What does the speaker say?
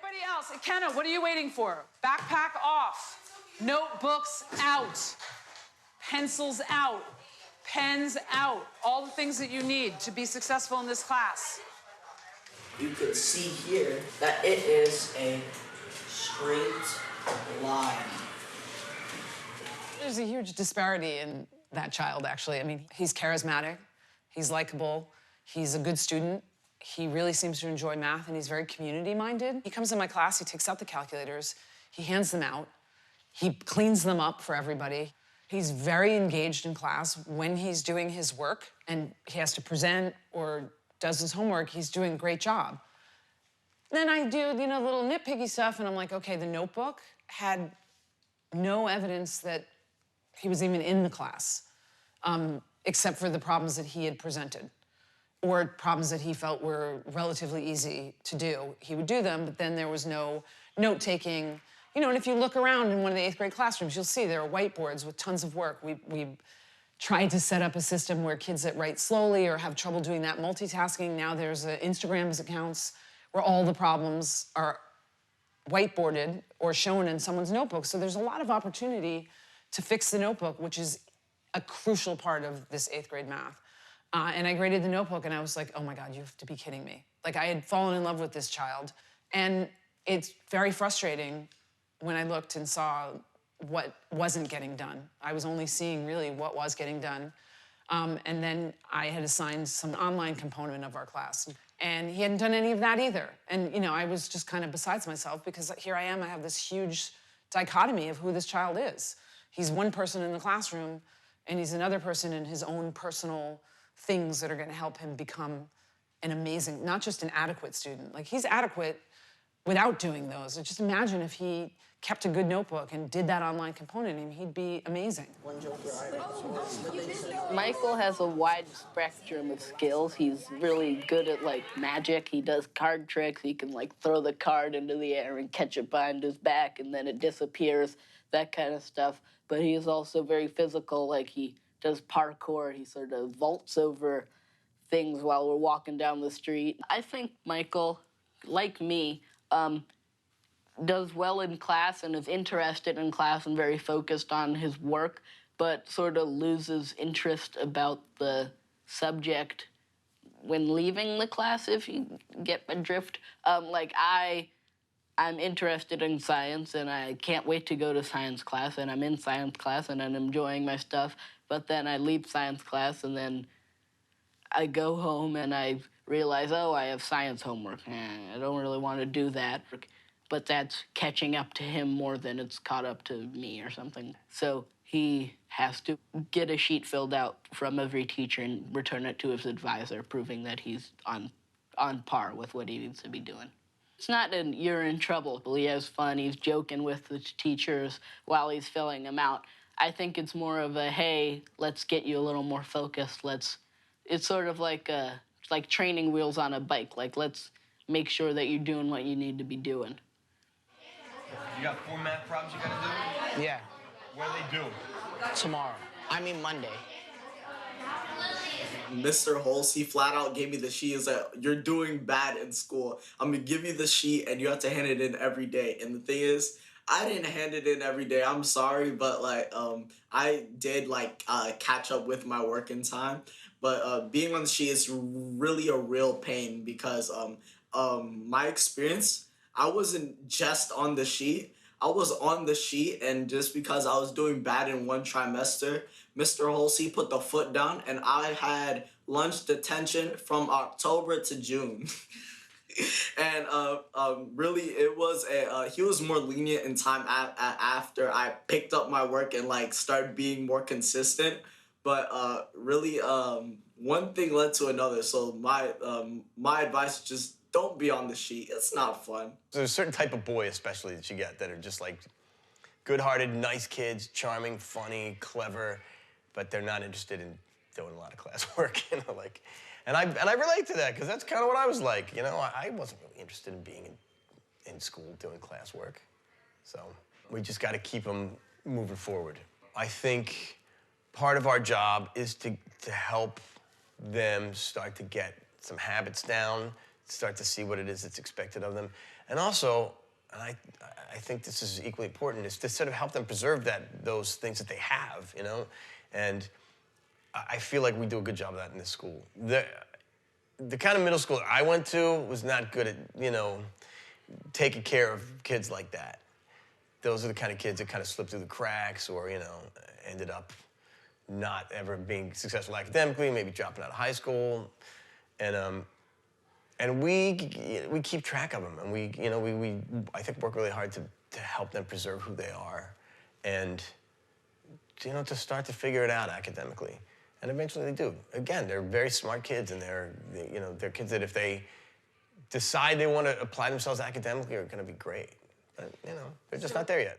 Everybody else, Kenna, what are you waiting for? Backpack off. Notebooks out. Pencils out. Pens out. All the things that you need to be successful in this class. You could see here that it is a straight line. There's a huge disparity in that child, actually. I mean, he's charismatic, he's likable, he's a good student, he really seems to enjoy math, and he's very community-minded. He comes in my class, he takes out the calculators, he hands them out, he cleans them up for everybody. He's very engaged in class when he's doing his work and he has to present or does his homework, he's doing a great job. Then I do, little nitpicky stuff, and I'm like, okay, the notebook had no evidence that he was even in the class, except for the problems that he had presented, or problems that he felt were relatively easy to do. He would do them, but then there was no note-taking. And if you look around in one of the 8th grade classrooms, you'll see there are whiteboards with tons of work. We tried to set up a system where kids that write slowly or have trouble doing that multitasking, now there's Instagram accounts where all the problems are whiteboarded or shown in someone's notebook. So there's a lot of opportunity to fix the notebook, which is a crucial part of this 8th grade math. And I graded the notebook, and I was like, oh my God, you have to be kidding me. Like, I had fallen in love with this child. And it's very frustrating when I looked and saw what wasn't getting done. I was only seeing really what was getting done. And then I had assigned some online component of our class. And he hadn't done any of that either. And, I was just kind of besides myself because here I am, I have this huge dichotomy of who this child is. He's one person in the classroom, and he's another person in his own personal things that are going to help him become an amazing, not just an adequate student. Like, he's adequate without doing those. Just imagine if he kept a good notebook and did that online component, and he'd be amazing. Michael has a wide spectrum of skills. He's really good at, magic. He does card tricks. He can, throw the card into the air and catch it behind his back, and then it disappears, that kind of stuff. But he is also very physical. He does parkour. He sort of vaults over things while we're walking down the street. I think Michael, like me, does well in class and is interested in class and very focused on his work, but sort of loses interest about the subject when leaving the class, if you get my drift. I'm interested in science, and I can't wait to go to science class, and I'm in science class, and I'm enjoying my stuff, but then I leave science class, and then I go home, and I realize, oh, I have science homework. I don't really want to do that. But that's catching up to him more than it's caught up to me or something. So he has to get a sheet filled out from every teacher and return it to his advisor, proving that he's on par with what he needs to be doing. It's not an you're in trouble. He has fun. He's joking with the teachers while he's filling them out. I think it's more of a, hey, let's get you a little more focused. It's sort of like training wheels on a bike. Let's make sure that you're doing what you need to be doing. You got 4 math problems you gotta do? Yeah. When are they due? Tomorrow. Monday. Mr. Halsey flat out gave me the sheet. He's like, you're doing bad in school. I'm gonna give you the sheet and you have to hand it in every day. And the thing is, I didn't hand it in every day. I'm sorry, but I did catch up with my work in time. But being on the sheet is really a real pain because my experience, I wasn't just on the sheet. I was on the sheet, and just because I was doing bad in one trimester, Mr. Halsey put the foot down, and I had lunch detention from October to June. And really, it was he was more lenient in time after I picked up my work and started being more consistent. But really, one thing led to another. So my advice is just don't be on the sheet. It's not fun. There's a certain type of boy, especially, that you get that are just good-hearted, nice kids, charming, funny, clever, but they're not interested in doing a lot of classwork, And I relate to that, because that's kind of what I was like, I wasn't really interested in being in school doing classwork. So we just got to keep them moving forward. I think part of our job is to help them start to get some habits down, start to see what it is that's expected of them. And also, and I think this is equally important, is to sort of help them preserve those things that they have, you know? And I feel like we do a good job of that in this school. The kind of middle school I went to was not good at, you know, taking care of kids like that. Those are the kind of kids that kind of slipped through the cracks or, you know, ended up not ever being successful academically, maybe dropping out of high school. And we keep track of them, and we I think work really hard to help them preserve who they are, and you know, to start to figure it out academically. And eventually they do. Again, they're very smart kids, and they're kids that if they decide they want to apply themselves academically are going to be great. But you know, they're just not there yet.